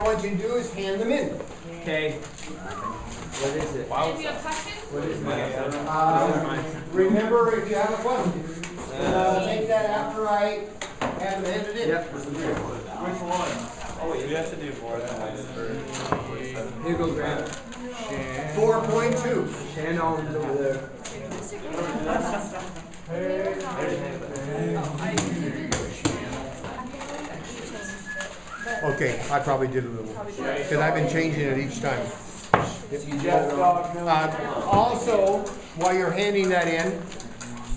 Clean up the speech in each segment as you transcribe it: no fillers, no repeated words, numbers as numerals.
What you do is hand them in. Okay. What is it? Wow. Do you have questions? What is mine? Remember, if you have a question, take that after I have them handed in. Yep. Which one? Oh, wait, you have to do more than one for 47. Here you go, Grant. 4.2. Shan Allen's over there. Okay, I probably did a little, because I've been changing it each time. Also, while you're handing that in,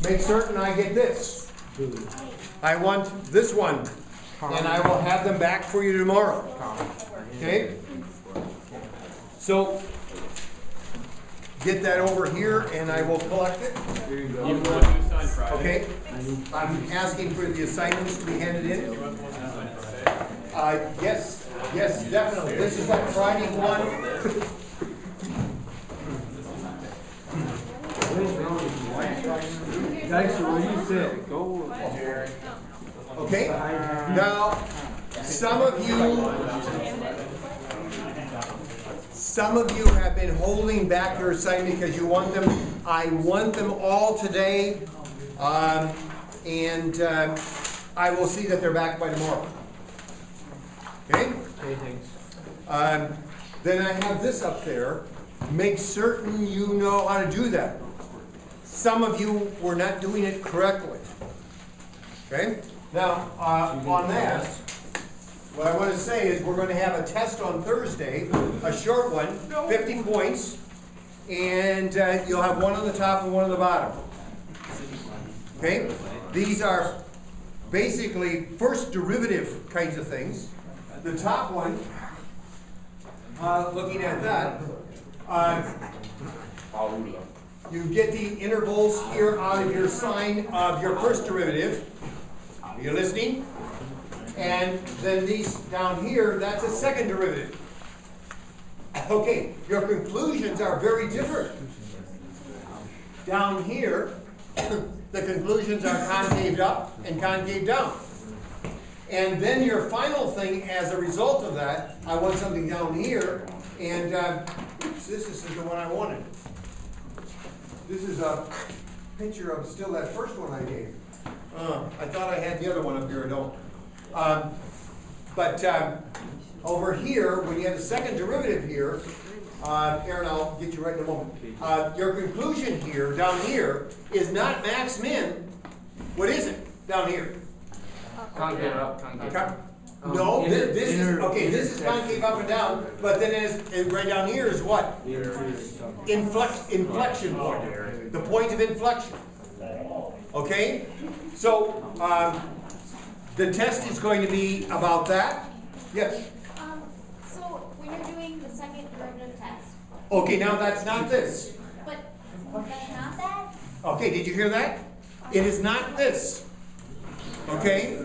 make certain I get this. I want this one, and I will have them back for you tomorrow. Okay? So, get that over here, and I will collect it. Here you go. Okay? I'm asking for the assignments to be handed in. Yes, definitely. This is that Friday one. Guys, so where do you sit? Go. Okay? Now, some of you have been holding back your assignment because you want them. I want them all today, and I will see that they're back by tomorrow. Okay? Hey, thanks. Then I have this up there. Make certain you know how to do that. Some of you were not doing it correctly. Okay? Now, on that, what I want to say is we're going to have a test on Thursday, a short one, 50 points, and you'll have one on the top and one on the bottom. Okay? These are basically first derivative kinds of things. The top one, looking at that, you get the intervals here out of your sign of your first derivative. Are you listening? And then these down here, that's a second derivative. Okay, your conclusions are very different. Down here, the conclusions are concave up and concave down. And then your final thing, as a result of that, I want something down here, and oops, this is the one I wanted. This is a picture of still that first one I gave. I thought I had the other one up here, I don't. But over here, when you have the second derivative here, Aaron, I'll get you right in a moment. Your conclusion here, down here, is not max min. What is it down here? Concave up, concave down. No, this is okay. This is concave up and down, but then right down here is what? Inflection point. The point of inflection. Okay, so the test is going to be about that. Yes. So when you're doing the second derivative test. Okay, now that's not this. But that's not that? Okay, did you hear that? It is not this. Okay?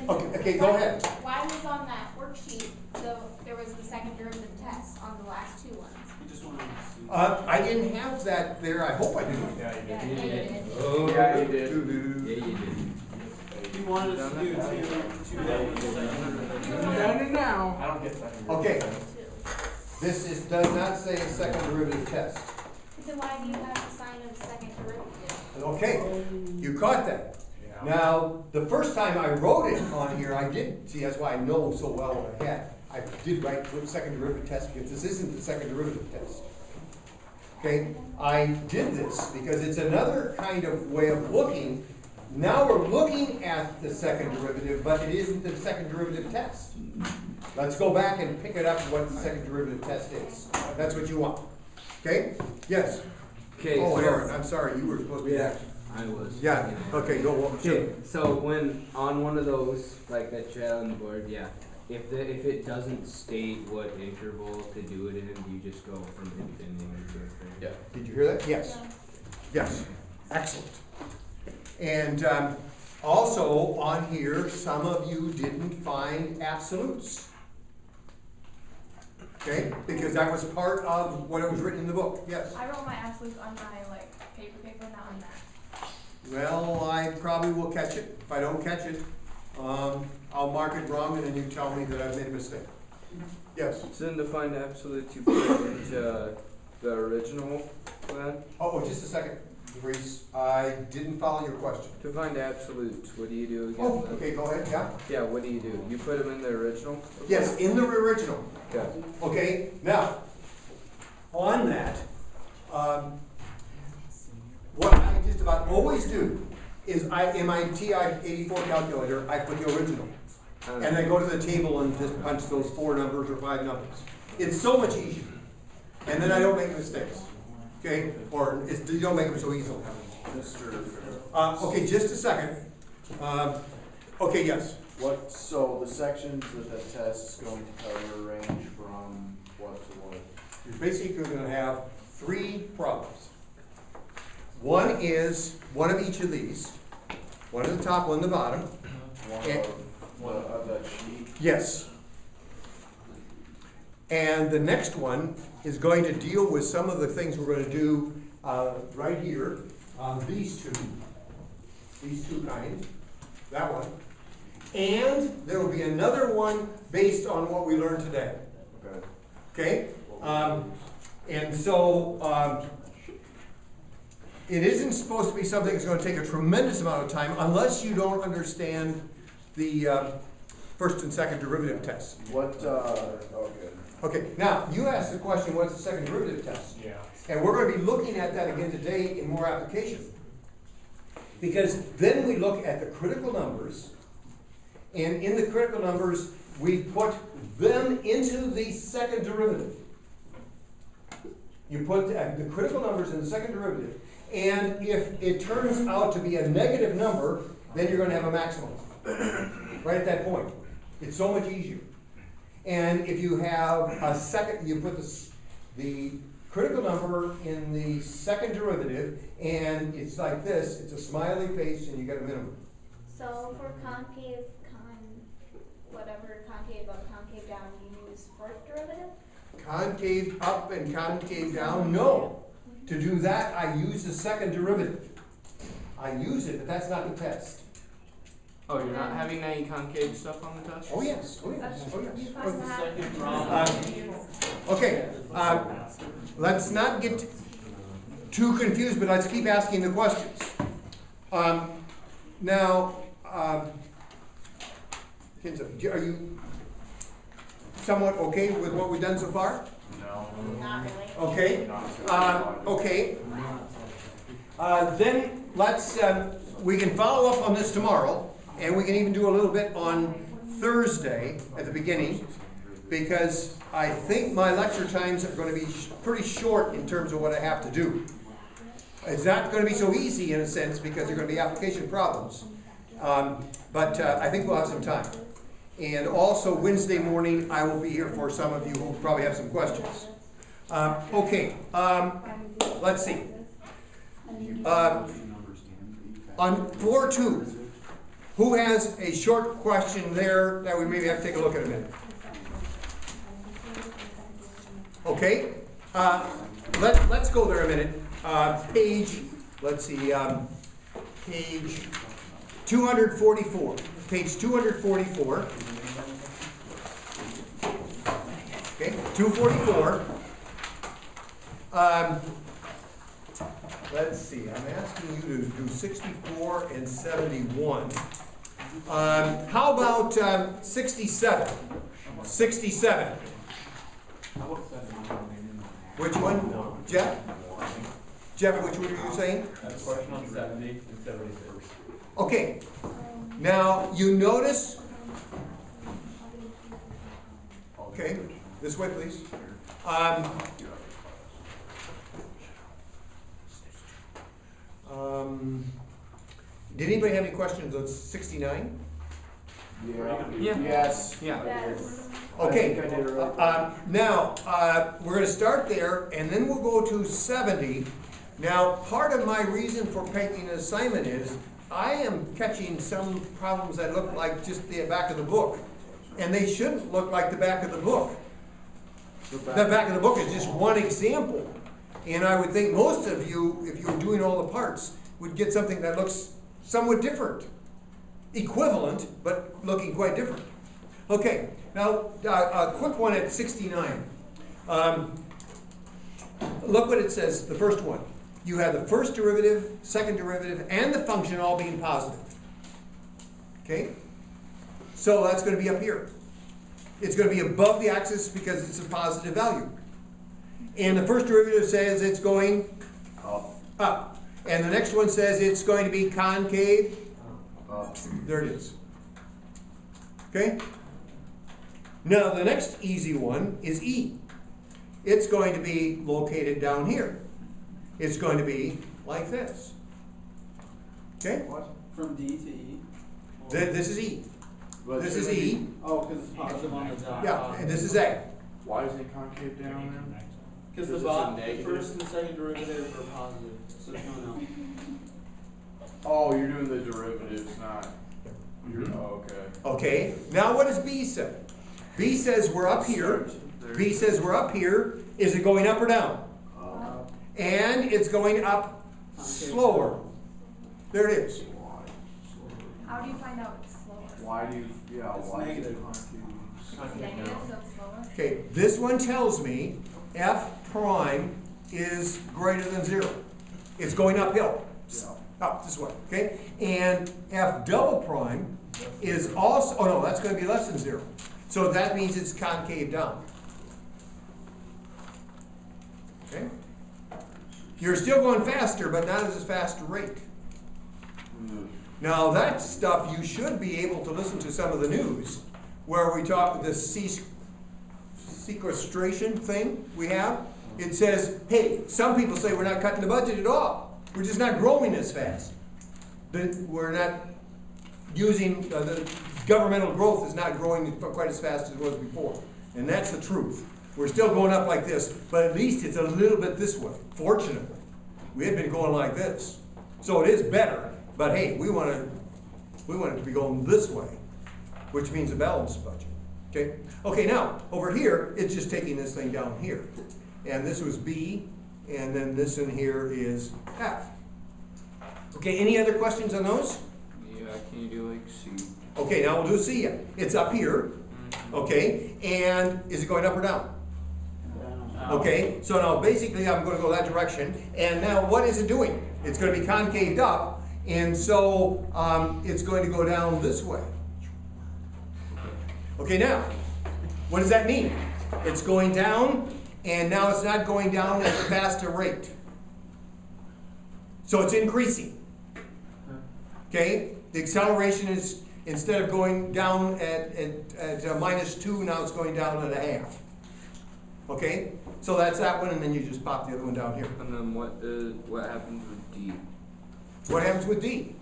Okay, go ahead. Why was on that worksheet, there was the second derivative test on the last two ones? I didn't have that there. I hope I did. Yeah, you did. Oh, yeah, you did. Yeah, you did. You wanted us to do two levels. Done it now. I don't get that. Okay. This does not say a second derivative test. Then why do you have to sign a second derivative? Okay, you caught that. Now, the first time I wrote it on here, I did. See, that's why I know so well what I had. I did write the second derivative test because this isn't the second derivative test. Okay, I did this because it's another kind of way of looking. Now we're looking at the second derivative, but it isn't the second derivative test. Let's go back and pick it up what the second derivative test is. That's what you want. Okay? Yes? Okay. Oh, so, Aaron, I'm sorry, you were supposed to be. Yeah, I was. Yeah, okay, go. Okay, so when on one of those, like that you had on the board, yeah, if it doesn't state what interval to do it in, you just go from infinity to infinity. Yeah. Did you hear that? Yes. Yes. Excellent. And also on here, some of you didn't find absolutes. Okay? Because that was part of what was written in the book. Yes. I wrote my absolutes on my paper, not on that. Well, I probably will catch it. If I don't catch it, I'll mark it wrong and then you tell me that I've made a mistake. Yes? So then to find absolutes, you put it into the original plan. Oh, just a second, Reese, I didn't follow your question. To find absolutes, what do you do again? Oh, okay, go ahead, yeah? Yeah, what do? You put them in the original? Yes, in the original. Okay. Okay, now, on that, what I just about always do is in my TI-84 calculator, I put the original. And I go to the table and just punch those 4 numbers or 5 numbers. It's so much easier. And then I don't make mistakes. Okay? Or you don't make them so easily. Okay, just a second. Okay, yes. So the sections that the test is going to cover range from what to what? You're basically going to have 3 problems. One is one of each of these. One at the top, one at the bottom. One of that sheet? Yes. And the next one is going to deal with some of the things we're going to do right here on these two kinds, that one. And there will be another one based on what we learned today. Okay. Okay? And so it isn't supposed to be something that's going to take a tremendous amount of time unless you don't understand the first and second derivative tests. Okay. Okay, now, you asked the question, what's the second derivative test? Yeah. And we're going to be looking at that again today in more application. Because then we look at the critical numbers, and in the critical numbers, we put them into the second derivative. You put the critical numbers in the second derivative, and if it turns out to be a negative number, then you're going to have a maximum. Right at that point. It's so much easier. And if you have a second, you put the critical number in the second derivative, and it's like this, it's a smiley face, and you get a minimum. So for concave, whatever concave up, concave down, you use first derivative? Concave up and concave down, no. To do that, I use the second derivative. I use it, but that's not the test. Oh, you're not having any concave stuff on the test? Oh, yes, oh, yes, oh, yes. What's the second problem? Okay, let's not get too confused, but let's keep asking the questions. Now, are you somewhat okay with what we've done so far? No. Not really. Okay. Okay. Then let's, we can follow up on this tomorrow, and we can even do a little bit on Thursday at the beginning, because I think my lecture times are going to be pretty short in terms of what I have to do. It's not going to be so easy in a sense because there are going to be application problems. But I think we'll have some time. And also Wednesday morning, I will be here for some of you who probably have some questions. Okay, let's see. On 4.2, who has a short question there that we maybe have to take a look at a minute? Okay, let's go there a minute. Page, let's see, page 244. Page 244. Okay, 244. Let's see, I'm asking you to do 64 and 71. How about 67? 67. Which one? Jeff? Jeff, which one are you saying? That's question on 70 and 76. Okay. Now, you notice. Okay, this way, please. Did anybody have any questions on 69? Yeah. Yes. Yeah. Yes. Okay. I think I did it right. Now, we're going to start there, and then we'll go to 70. Now, part of my reason for taking an assignment is I am catching some problems that look like just the back of the book, and they shouldn't look like the back of the book. The back of the book is just one example, and I would think most of you, if you were doing all the parts, would get something that looks somewhat different. equivalent, but looking quite different. Okay, now a quick one at 69. Look what it says, the first one. You have the first derivative, second derivative, and the function all being positive. Okay? So that's going to be up here. It's going to be above the axis because it's a positive value. And the first derivative says it's going up. And the next one says it's going to be concave up. There it is. Okay? Now the next easy one is E. It's going to be located down here. It's going to be like this. Okay? What? From D to E? This is E. But This is shouldn't it E. be- Oh, because it's positive on the dot. Yeah, and this is A. Why is it concave down then? Because Because the it's a bot, negative. first and second derivative are positive, so it's going up. Oh, you're doing the derivatives, not, oh, okay. Okay, now what does B say? B says we're up here. B says we're up here. Is it going up or down? And it's going up slower. There it is. How do you find out it's slower? Why do you, yeah, It's why is negative. it concave? Negative, so it's slower? Okay, this one tells me F prime is greater than 0. It's going uphill. Yeah. Up this way, okay? And F double prime is also, oh no, that's going to be less than 0. So that means it's concave down. Okay? You're still going faster, but not at as fast a rate. Now that stuff, you should be able to listen to some of the news where we talk this sequestration thing we have. It says, hey, some people say we're not cutting the budget at all. We're just not growing as fast. We're not using, the governmental growth is not growing quite as fast as it was before. And that's the truth. We're still going up like this, but at least it's a little bit this way, fortunately. We had been going like this. So it is better, but hey, we want it to be going this way, which means a balanced budget. Okay? Okay, now, over here, it's just taking this thing down here. And this was B, and then this in here is F. Okay, any other questions on those? Yeah, can you do like C? Okay, now we'll do C. It's up here, okay, and is it going up or down? Okay, so now basically I'm going to go that direction, and now what is it doing? It's going to be concaved up, and so it's going to go down this way. Okay, now, what does that mean? It's going down, and now it's not going down at a faster rate. So it's increasing. Okay, the acceleration is, instead of going down at -2, now it's going down at 1/2. Okay, so that's that one, and then you just pop the other one down here. And then what happens with D? What happens with D?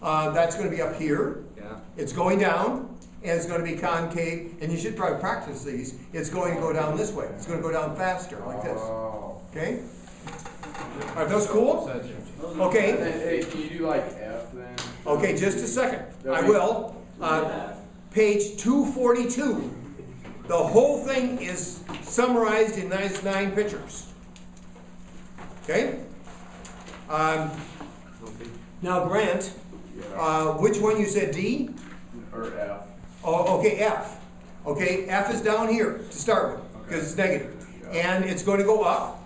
That's going to be up here. Yeah. It's going down, and it's going to be concave, and you should probably practice these. It's going to go down this way. It's going to go down faster, like this. Oh. Okay? Are those cool? Okay. And then, hey, can you do like F then? Okay, just a second. I will. Page 242. The whole thing is summarized in those 9 pictures. Okay? Now, Grant, which one you said D? Or F. Oh, okay, F. Okay, F is down here to start with, because it's negative. And it's going to go up.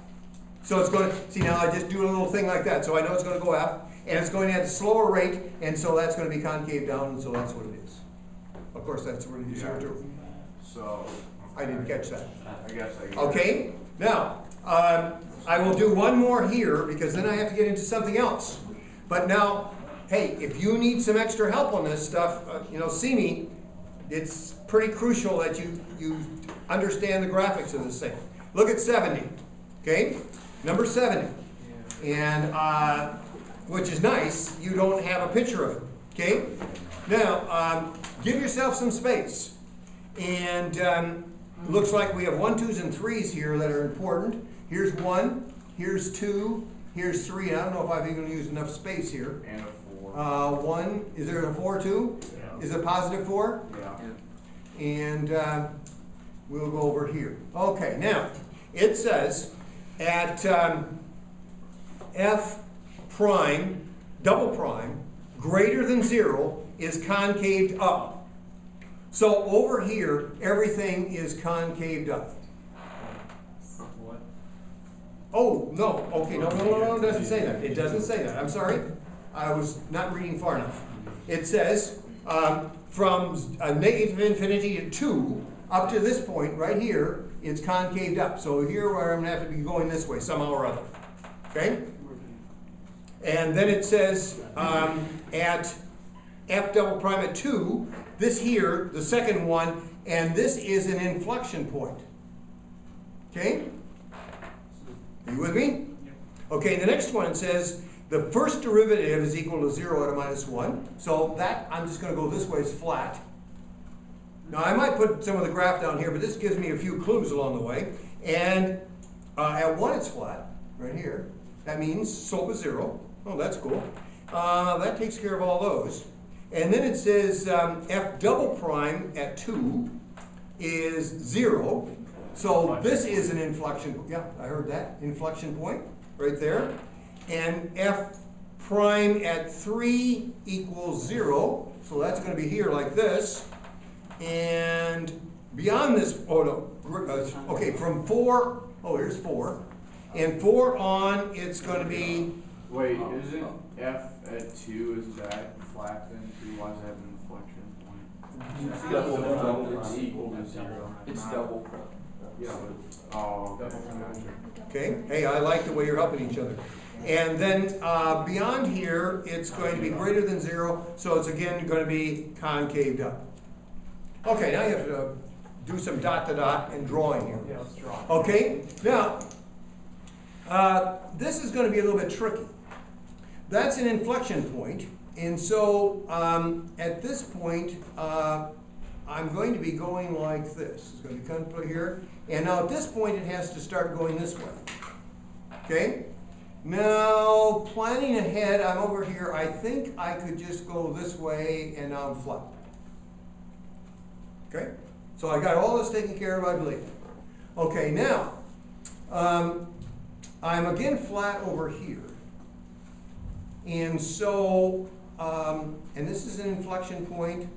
So it's going to, see now I just do a little thing like that, so I know it's going to go up, and it's going at a slower rate, and so that's going to be concave down, and so that's what it is. Of course, that's what it is here too. So. I didn't catch that. I guess I. Okay, now, I will do one more here, because then I have to get into something else. But now, hey, if you need some extra help on this stuff, see me. It's pretty crucial that you understand the graphics of this thing. Look at 70, okay? Number 70. And, which is nice, you don't have a picture of it, okay? Now, give yourself some space. And looks like we have 1, 2s, and 3s here that are important. Here's 1, here's 2, here's 3. I don't know if I've even used enough space here. And a 4. 1, is there a 4 too? Yeah. Is it positive 4? Yeah. And we'll go over here. Okay, now, it says at F prime, double prime, greater than 0 is concaved up. So over here, everything is concaved up. What? Oh, no, okay, no, it doesn't say that. It doesn't say that. I'm sorry. I was not reading far enough. It says, from negative infinity to 2, up to this point, right here, it's concaved up. So here where I'm gonna have to be going this way somehow or other, okay? And then it says, at f double prime at 2, this here, the second one, and this is an inflection point. Okay? Are you with me? Okay, the next one says, the first derivative is equal to 0 at a minus 1. So that, I'm just going to go this way, is flat. Now I might put some of the graph down here, but this gives me a few clues along the way. And at 1 it's flat, right here. That means slope is 0. Oh, that's cool. That takes care of all those. And then it says f double prime at 2 is 0. So this is an inflection, yeah, I heard that, inflection point right there. And f prime at 3 equals 0. So that's going to be here like this. And beyond this, oh no, okay, from 4, oh here's 4. And 4 on, it's going to be, Wait, isn't f at 2, is that flat then? Why does that have an inflection point? It's double prime. It's equal to 0. It's double prime. Yeah, but, oh, okay, gotcha. okay, hey, I like the way you're helping each other. And then beyond here, it's going to be greater than 0, so it's again going to be concaved up. Okay, now you have to do some dot to dot and drawing here. Yeah, let's draw. Okay, now, this is going to be a little bit tricky. That's an inflection point, and so at this point, I'm going to be going like this. It's going to be kind of put here, and now at this point, it has to start going this way. Okay? Now, planning ahead, I'm over here. I think I could just go this way, and now I'm flat. Okay? So I got all this taken care of, I believe. Okay, now, I'm again flat over here. And so, and this is an inflection point.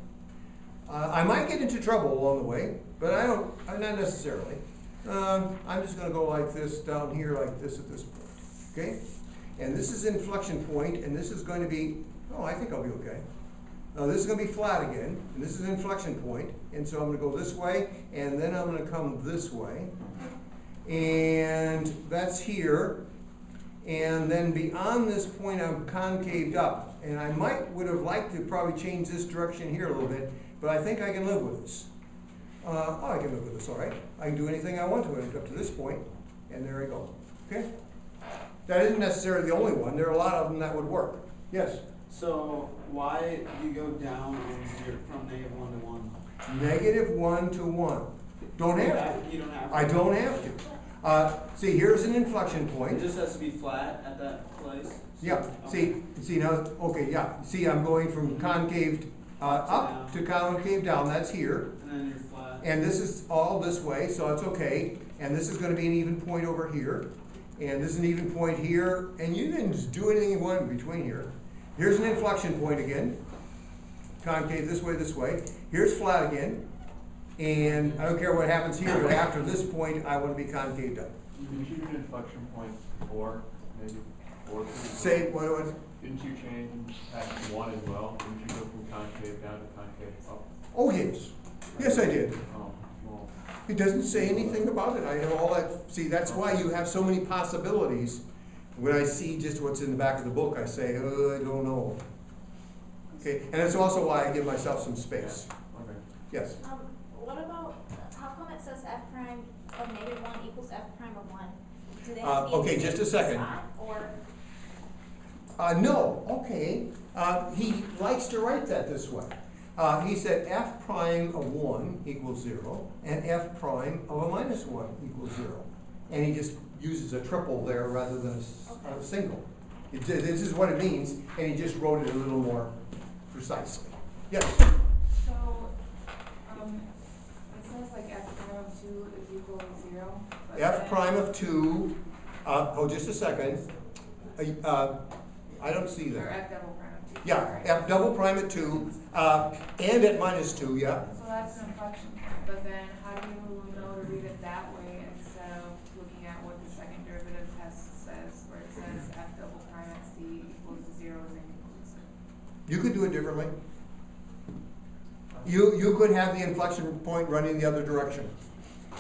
I might get into trouble along the way, but not necessarily. I'm just going to go like this down here, like this at this point. Okay? And this is inflection point, and this is going to be, oh, I think I'll be okay. Now this is going to be flat again, and this is an inflection point, and so I'm going to go this way, and then I'm going to come this way. And that's here. And then beyond this point, I'm concaved up. And I would have liked to probably change this direction here a little bit, but I think I can live with this. I can live with this, all right. I can do anything I want to it up to this point, and there I go. Okay? That isn't necessarily the only one. There are a lot of them that would work. Yes? So why do you go down on 0 from -1 to 1? -1 to 1. Don't have to. You don't have to. I don't have to. See, here's an inflection It point. just has to be flat at that place? Yeah, see now, okay, yeah. See, I'm going from concaved up to concave down, that's here. And then you're flat. And this is all this way, so it's okay. And this is gonna be an even point over here. And this is an even point here. And you can just do anything you want in between here. Here's an inflection point again. Concave this way. Here's flat again. And I don't care what happens here, but after this point, I want to be concaved up. Didn't you do an inflection point 4, maybe? 4? Say, what? Didn't you change at 1 as well? Didn't you go from concave down to concave up? Oh, yes. Yes, I did. Oh, well. It doesn't say anything about it. I have all that. See, that's why you have so many possibilities. When I see just what's in the back of the book, I say, oh, I don't know. Okay, and that's also why I give myself some space. Okay. Yes? What about, how come it says f prime of -1 equals f prime of 1? Do they Okay, just a second. Or? No, okay. He likes to write that this way. He said f prime of 1 equals 0, and f prime of a -1 equals 0. And he just uses a triple there rather than a single. This is what it means, and he just wrote it a little more precisely. Yes? So, it says like f prime of 2 is equal to 0. but F then- prime of 2, oh, just a second. I don't see Or that. f double prime of 2. Yeah, f double prime at 2, and at minus 2, yeah. So that's an inflection point, but then how do you know to read it that way instead of looking at what the second derivative test says, where it says f double prime at c equals 0 is inconclusive? You could do it differently. You could have the inflection point running the other direction.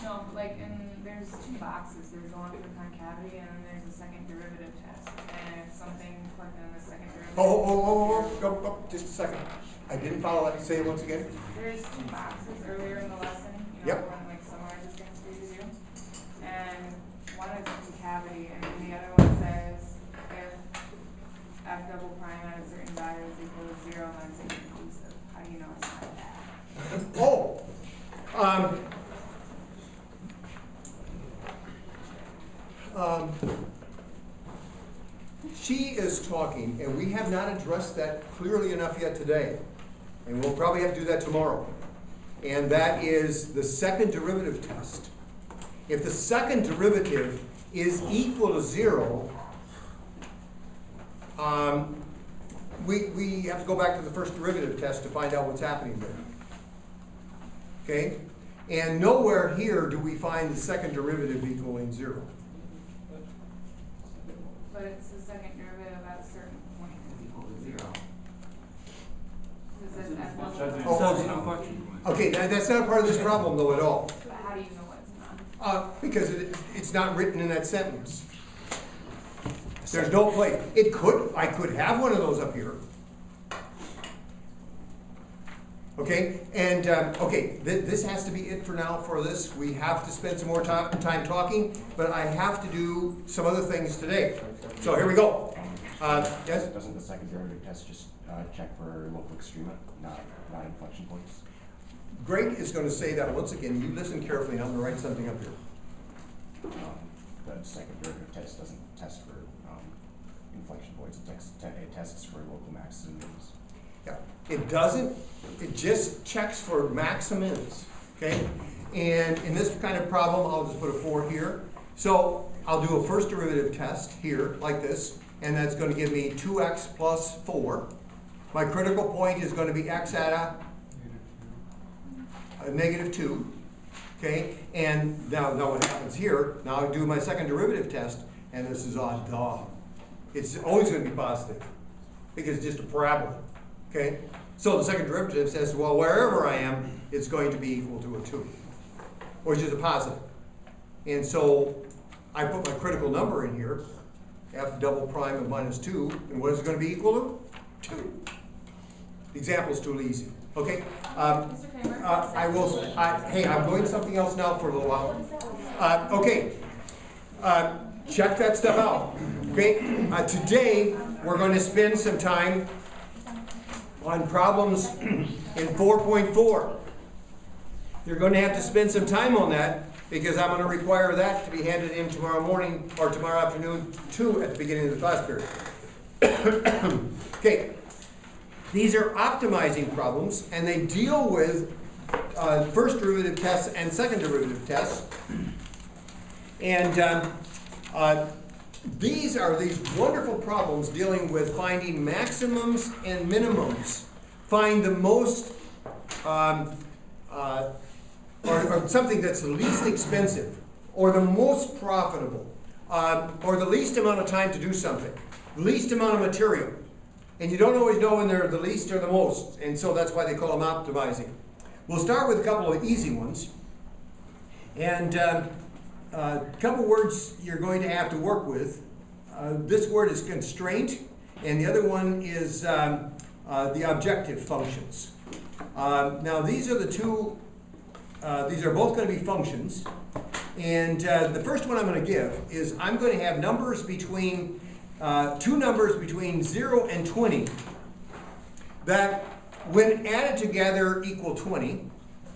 No, like, there's two boxes, there's one for concavity and then there's a second derivative test. And if something plugged in the second derivative. Oh, just a second. I didn't follow that. Say it once again. There's two boxes earlier in the lesson, Yep. one like summarizes things for you to do. And one is concavity and then the other one says if f double prime at a certain value is equal to 0, then it's inconclusive. How do you know it's not that? Oh, she is talking, and we have not addressed that clearly enough yet today. And we'll probably have to do that tomorrow. And that is the second derivative test. If the second derivative is equal to 0, we have to go back to the first derivative test to find out what's happening there. Okay? And nowhere here do we find the second derivative equaling 0. But it's the second derivative at a certain point is equal to 0. Because it says f double prime. Okay, that's not part of this problem though at all. But how do you know it's not? Because it's not written in that sentence. There's no place. I could have one of those up here. Okay, and okay, this has to be it for now for this. We have to spend some more time talking, but I have to do some other things today. So here we go. Yes? Doesn't the second derivative test just check for local extrema, not inflection points? Greg is going to say that once again. You listen carefully, and I'm going to write something up here. The second derivative test doesn't test for inflection points. It tests for local maximums. Yeah, it doesn't, it just checks for maximums, okay? And in this kind of problem, I'll just put a 4 here. So I'll do a first derivative test here, like this, and that's going to give me 2x plus 4. My critical point is going to be x at a negative 2, okay? And now what happens here, now I do my second derivative test, and this is odd, duh. It's always going to be positive, because it's just a parabola. Okay, so the second derivative says, well, wherever I am, it's going to be equal to a 2, which is a positive. And so I put my critical number in here, f double prime of minus 2, and what is it going to be equal to? 2. The example's too easy. Okay, Mr. Kramer? hey, I'm doing something else now for a little while. Okay, check that stuff out. Okay, today we're going to spend some time on problems in 4.4. You're going to have to spend some time on that because I'm going to require that to be handed in tomorrow morning or tomorrow afternoon too at the beginning of the class period. Okay, these are optimizing problems and they deal with first derivative tests and second derivative tests. And these are these wonderful problems dealing with finding maximums and minimums. Find the most, or something that's the least expensive, or the most profitable, or the least amount of time to do something, the least amount of material. And you don't always know when they're the least or the most, and so that's why they call them optimizing. We'll start with a couple of easy ones. And a couple words you're going to have to work with. This word is constraint, and the other one is the objective functions. Now these are the two, these are both going to be functions. And the first one I'm going to give is I'm going to have numbers between, two numbers between 0 and 20 that when added together equal 20,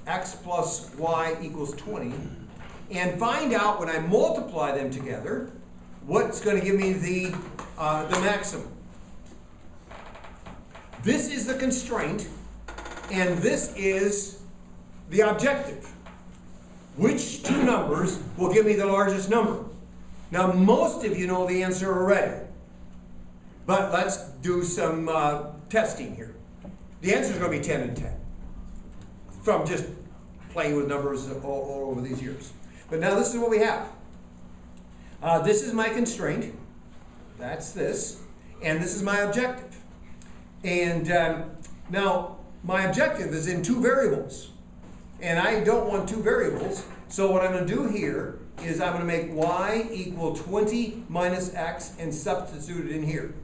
x plus y equals 20. And find out when I multiply them together, what's going to give me the maximum. This is the constraint, and this is the objective. Which two numbers will give me the largest number? Now, most of you know the answer already. But let's do some testing here. The answer is going to be 10 and 10 from just playing with numbers all over these years. But now this is what we have. This is my constraint. That's this. And this is my objective. And now my objective is in two variables. And I don't want two variables. So what I'm going to do here is I'm going to make y equal 20 minus x and substitute it in here.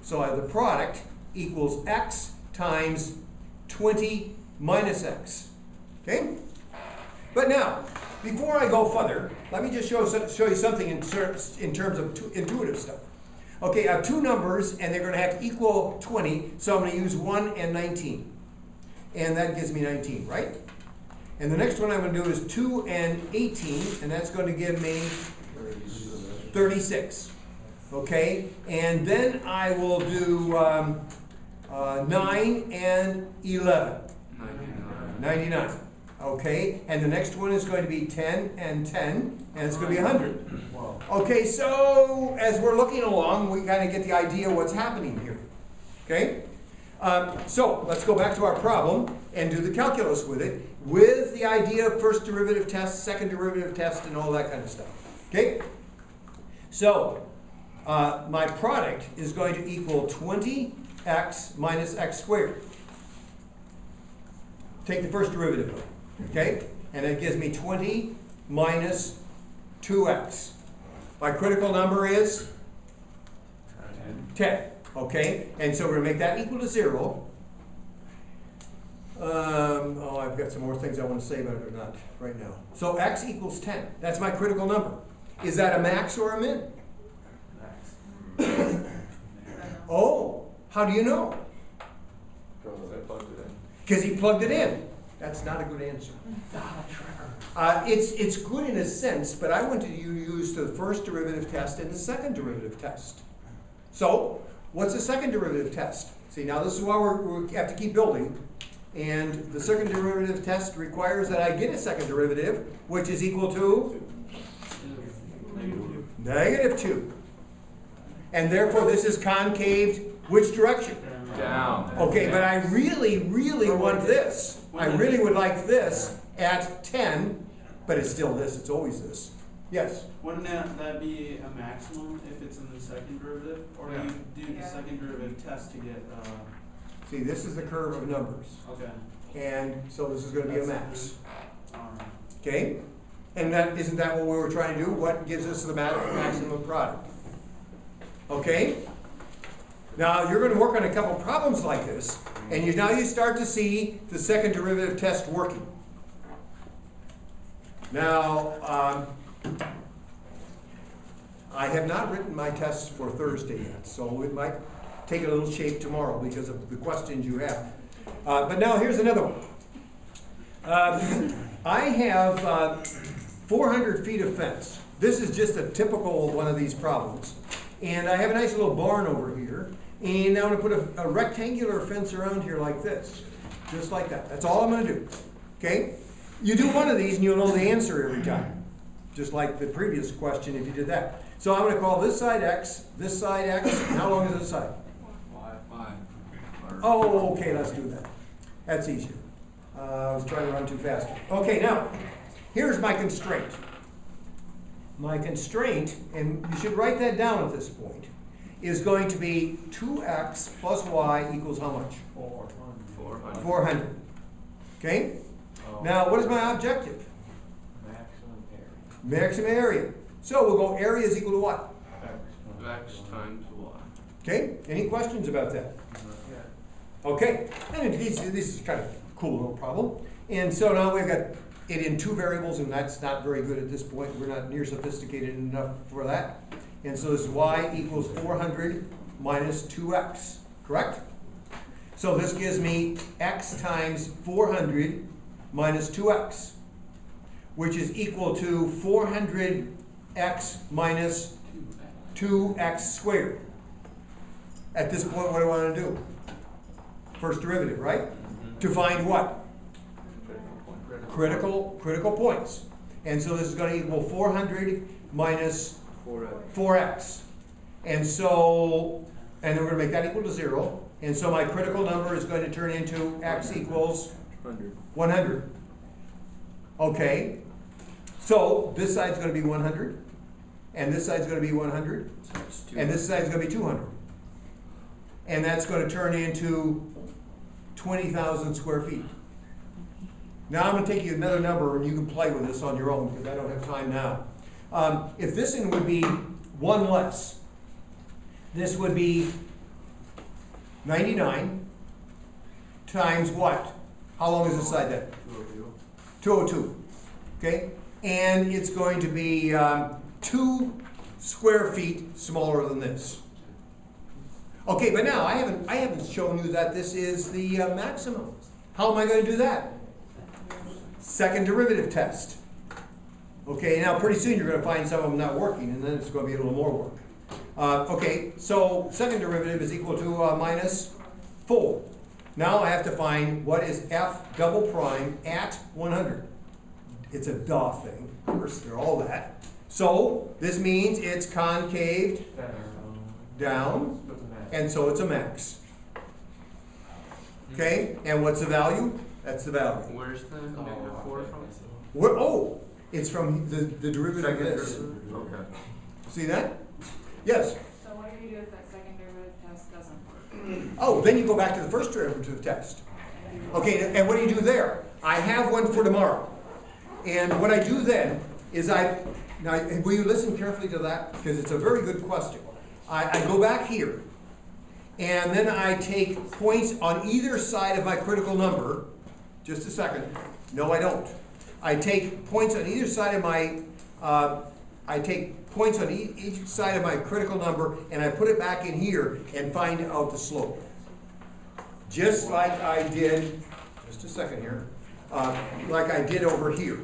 So I have the product equals x times 20 minus x. Okay? But now, before I go further, let me just show you something in terms of intuitive stuff. Okay, I have two numbers and they're going to have to equal 20, so I'm going to use 1 and 19. And that gives me 19, right? And the next one I'm going to do is 2 and 18, and that's going to give me 36. Okay, and then I will do 9 and 11. 99. Okay, and the next one is going to be 10 and 10, and it's going to be 100. Okay, so as we're looking along, we kind of get the idea what's happening here. Okay, so let's go back to our problem and do the calculus with it, with the idea of first derivative test, second derivative test, and all that kind of stuff. Okay, so my product is going to equal 20x minus x squared. Take the first derivative of it. Okay, and it gives me 20 minus 2x. My critical number is 10. Okay, and so we're going to make that equal to 0. Oh, I've got some more things I want to say about it, but not right now. So x equals 10. That's my critical number. Is that a max or a min? Max. Oh, how do you know? Because I plugged it in. Because he plugged it in. That's not a good answer. It's good in a sense, but I want to use the first derivative test and the second derivative test. So, what's the second derivative test? See, now this is why we have to keep building. And the second derivative test requires that I get a second derivative, which is equal to -2. And therefore this is concaved which direction? Down. Okay, but I really, really want this. I really would like this at 10, but it's still this. It's always this. Yes? Wouldn't that be a maximum if it's in the second derivative? Or do you do the second derivative test to get, See, this is the curve of numbers. okay. And so this is going to be a max. Alright. Okay? And isn't that what we were trying to do? What gives us the maximum product? Okay? Now, you're going to work on a couple problems like this, and now you start to see the second derivative test working. Now, I have not written my tests for Thursday yet, so it might take a little shape tomorrow because of the questions you have. But now here's another one. I have 400 feet of fence. This is just a typical one of these problems. And I have a nice little barn over here. And now I'm going to put a rectangular fence around here like this. Just like that. That's all I'm going to do. Okay? You do one of these and you'll know the answer every time. Just like the previous question if you did that. So I'm going to call this side X, this side X. And how long is this side? Oh, okay, let's do that. That's easier. I was trying to run too fast. Okay, now, here's my constraint. My constraint, and you should write that down at this point, is going to be 2x plus y equals how much? 400. 400. Okay? Now, what is my objective? Maximum area. Maximum area. So we'll go area is equal to what? X times y. Okay? Any questions about that? Okay, and this is kind of a cool little problem. And so now we've got it in two variables, and that's not very good at this point. We're not near sophisticated enough for that. And so this is y equals 400 minus 2x, correct? So this gives me x times 400 minus 2x, which is equal to 400x minus 2x squared. At this point, what do I want to do? First derivative, right? To find what? Critical points. And so this is going to equal 400 minus 4x. And so, and then we're going to make that equal to 0. And so my critical number is going to turn into x equals 100. 100. Okay, so this side's going to be 100, and this side's going to be 100, and this side's going to be 200. And that's going to turn into 20,000 square feet. Now I'm going to take you another number, and you can play with this on your own, because I don't have time now. If this one would be one less, this would be 99 times what? How long is this side then? 202. Okay? And it's going to be 2 square feet smaller than this. Okay, but now I haven't shown you that this is the maximum. How am I going to do that? Second derivative test. Okay, now pretty soon you're going to find some of them not working, and then it's going to be a little more work. Okay, so second derivative is equal to minus 4. Now I have to find what is f double prime at 100. It's a duh thing, of course, they're all that. So this means it's concaved down, and so it's a max. Okay, and what's the value? That's the value. Where's the negative 4 from? Oh, it's from the derivative of this. Okay. See that? Yes. So what do you do if that second derivative test doesn't work? Oh, then you go back to the first derivative test. Okay, and what do you do there? I have one for tomorrow. And what I do then is now, will you listen carefully to that? Because it's a very good question. I go back here, and then I take points on either side of my critical number. Just a second. No, I don't. I take points on either side of my, each side of my critical number, and I put it back in here and find out the slope. Just like I did, just a second here, like I did over here.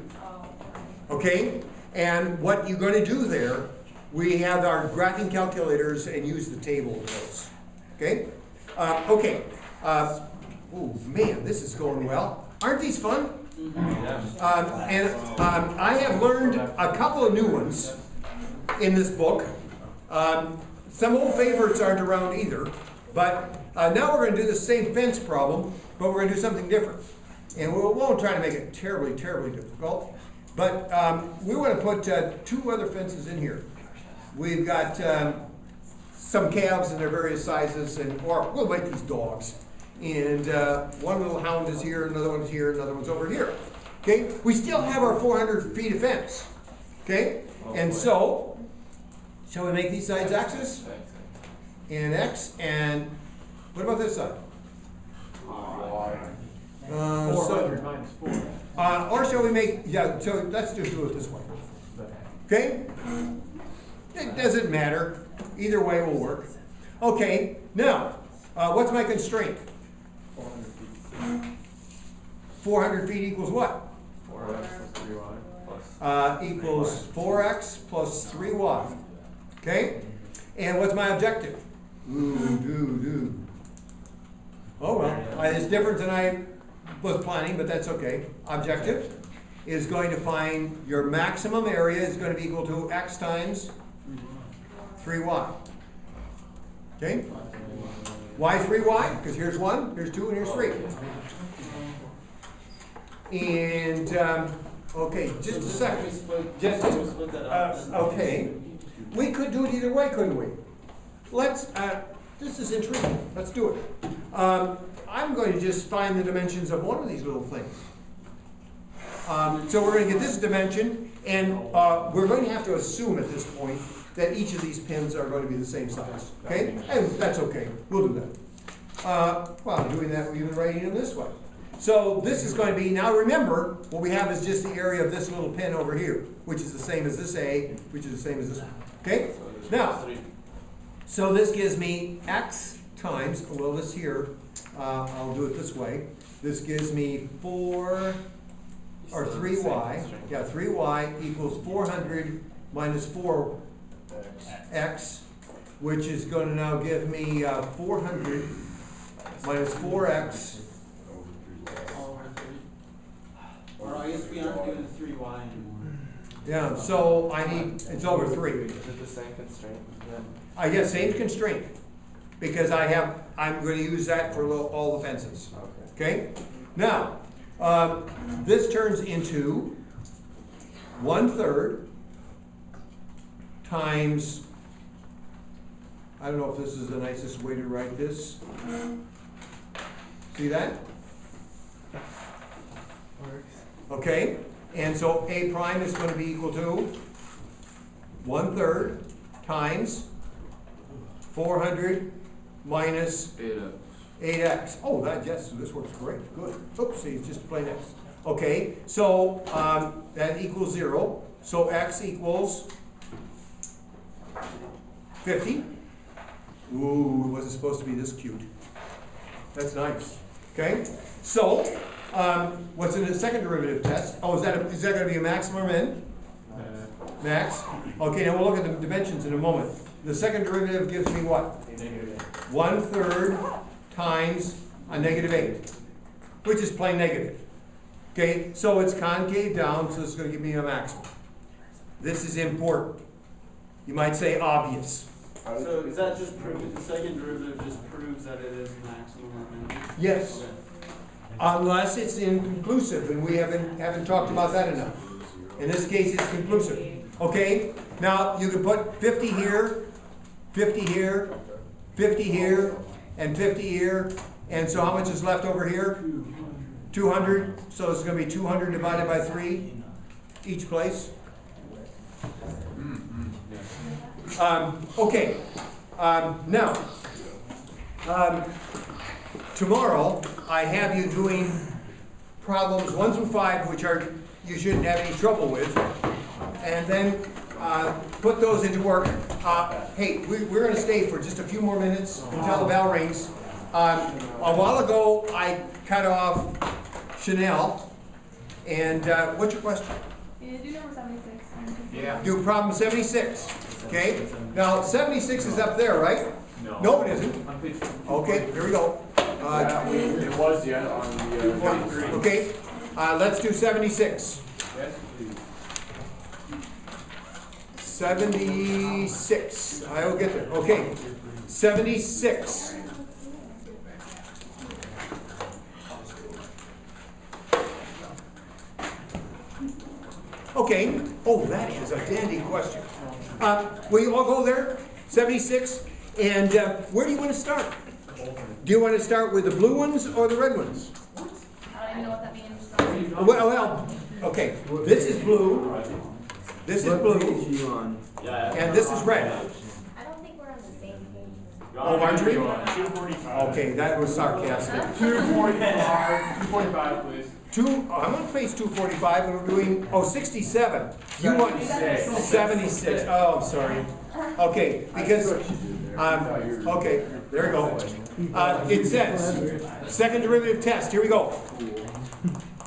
Okay? And what you're going to do there, we have our graphing calculators and use the table of those. Okay? Okay. Oh man, this is going well. Aren't these fun? I have learned a couple of new ones in this book. Some old favorites aren't around either, but now we're going to do the same fence problem, but we're going to do something different. And we won't try to make it terribly, terribly difficult, but we want to put 2 other fences in here. We've got some calves in their various sizes, or we'll make these dogs. And one little hound is here, another one's here, another one's over here. Okay, we still have our 400 feet of fence. Okay, and so, shall we make these sides x's? And x, and what about this side? 400 minus 4. Or shall we make, yeah, so let's just do it this way. Okay? It doesn't matter. Either way will work. Okay, now, what's my constraint? 400 feet equals what? 4x plus 3y. Equals 4x plus 3y. Okay? And what's my objective? Oh well, it's different than I was planning, but that's okay. Objective is going to find your maximum area is going to be equal to x times 3y. Okay? Why 3y? Because here's 1, here's 2, and here's 3. And, okay, just a second. Okay. We could do it either way, couldn't we? Let's, this is intriguing. Let's do it. I'm going to just find the dimensions of one of these little things. So we're going to get this dimension, and we're going to have to assume at this point that each of these pins are going to be the same size. Okay? And that's okay. We'll do that. Well, doing that, we're even writing them this way. So this is going to be, now remember, what we have is just the area of this little pin over here, which is the same as this A, which is the same as this one. Okay? Now, so this gives me x times, well, this here, I'll do it this way. This gives me 4, or 3y. Yeah, 3y equals 400 minus 4x, which is going to now give me 400 minus 4x. Or I guess we aren't doing the 3y anymore. Yeah, so I need, it's over 3. Is it the same constraint? I guess same constraint. because I'm gonna use that for all the fences. Okay? Now, this turns into 1/3 times, I don't know if this is the nicest way to write this. See that? Okay, and so A prime is gonna be equal to 1/3 times 400 minus 8x. Oh, yes, this works great, good. Oops, see, it's just plain x. Okay, so that equals 0. So x equals 50. Ooh, it wasn't supposed to be this cute. That's nice. Okay, so what's in the second derivative test? Oh, is that going to be a maximum in? Max. Okay, now we'll look at the dimensions in a moment. The second derivative gives me what? 1/3 times a -8, which is plain negative. Okay, so it's concave down, so it's going to give me a maximum. This is important. You might say obvious. So is that just the second derivative just proves that it is maximum or minimum? Yes. Okay. Unless it's inconclusive, and we haven't talked about that enough. In this case, it's conclusive. Okay, now you can put 50 here, 50 here, 50 here, and 50 here. And so how much is left over here? 200. So it's going to be 200 divided by 3 each place. Okay, now, tomorrow I have you doing problems 1 through 5, which you shouldn't have any trouble with, and then put those into work. Hey, we're going to stay for just a few more minutes until the bell rings. A while ago, I cut off Chanel, and what's your question? Yeah, do number 76. Yeah. Do problem 76, okay? Now, 76 is up there, right? No, it isn't. Okay, here we go. It was yet on the 43. Okay, let's do 76. Yes, please. 76, I'll get there. Okay, 76. Okay, oh, that is a dandy question. Will you all go there? 76, and where do you want to start? Do you want to start with the blue ones or the red ones? I don't even know what that means. Well, okay, this is blue, this is blue, and this is red. I don't think we're on the same page. Oh, Marjorie? 245. Okay, that was sarcastic. 245, please. I'm on page 245, and we're doing, 67. You want 76. Oh, I'm sorry. Okay, because, okay, there we go. It says, second derivative test, here we go.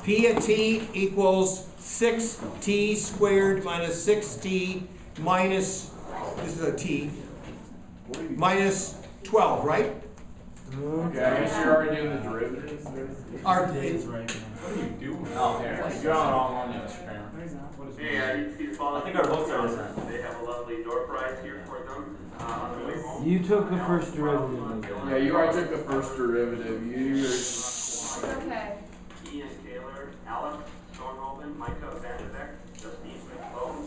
P of t equals 6t squared minus 6t minus, this is a t, minus 12, right? Okay, I guess you're already doing the derivatives. What are you doing? Oh, there. You're on the wrong one, yes, apparently. Hey, I think our books are different. They have a lovely door prize here for them on the way home. You took the first derivative. Yeah, you already took the first derivative. Okay. Ian Taylor, Alex Stornhoven, Micah Vanderbeck, Justine McClone,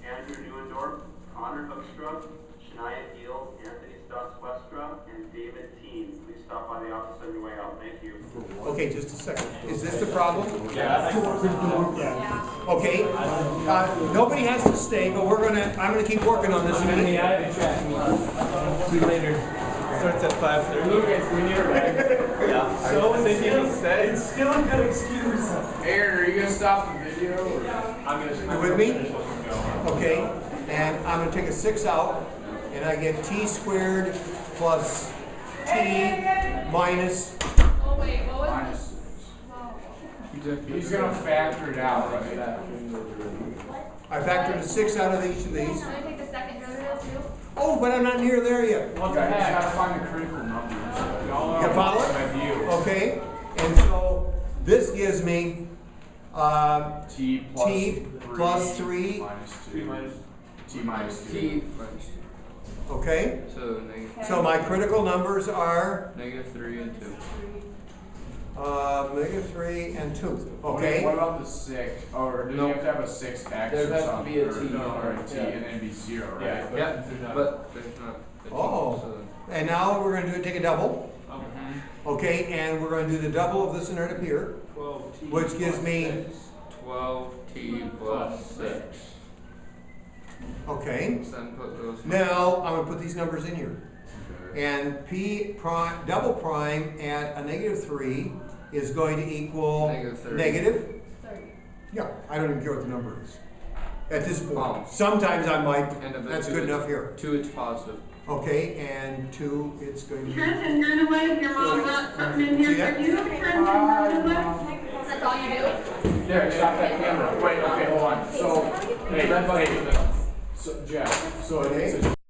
Andrew Neuendorf, Connor Hoekstra, Shania Deal, Anthony Stotts-Westra, and David Teen. Please stop by the office on your way out. Thank you. Okay, just a second. Is this the problem? Yeah. Okay, nobody has to stay, but I'm gonna keep working on this a minute. See you later. Starts at 5:30. Lucas, we need a reg. Yeah. So it's still a good excuse. Aaron, are you gonna stop the video? Or? I'm gonna. You with me? Okay, and I'm gonna take a 6 out, and I get t squared plus t minus. Oh, wait, what was Minus this? 6. He's gonna factor it out, right? I factored a 6 out of each of these. Can I take the second derivative too? Oh, but I'm not near there yet. What the heck? You just gotta find the critical numbers. You follow it? Okay, and so this gives me T plus 3 minus 2. T minus 2. Okay? So negative, So my critical numbers are -3 and 2. -3 and 2. What Okay? about the 6? Or do you have to have a 6x There or has to something? be a or- T. Or a T and then be 0, right? Yeah, but there's not a T, Oh. so. And now we're gonna take a double. Mhm. Okay, and we're gonna do the double of this and right up here, 12T which gives plus me, 6. 12T plus 6. okay. So then put those. Now, I'm gonna put these numbers in here. Okay. And P prime, double prime at a -3 is going to equal -30. negative? Yeah, I don't even care what the number is. At this point, Oh. sometimes I might, And if that's it's good two, enough here. 2, it's positive. Okay, and 2, it's going to be, Trenton, you're the way if your mom brought something in See here that? for you, Trenton, you're the way. That's all you do? There, stop that camera. Wait, okay, hold on. So, hey, so Jeff, so Okay. it's a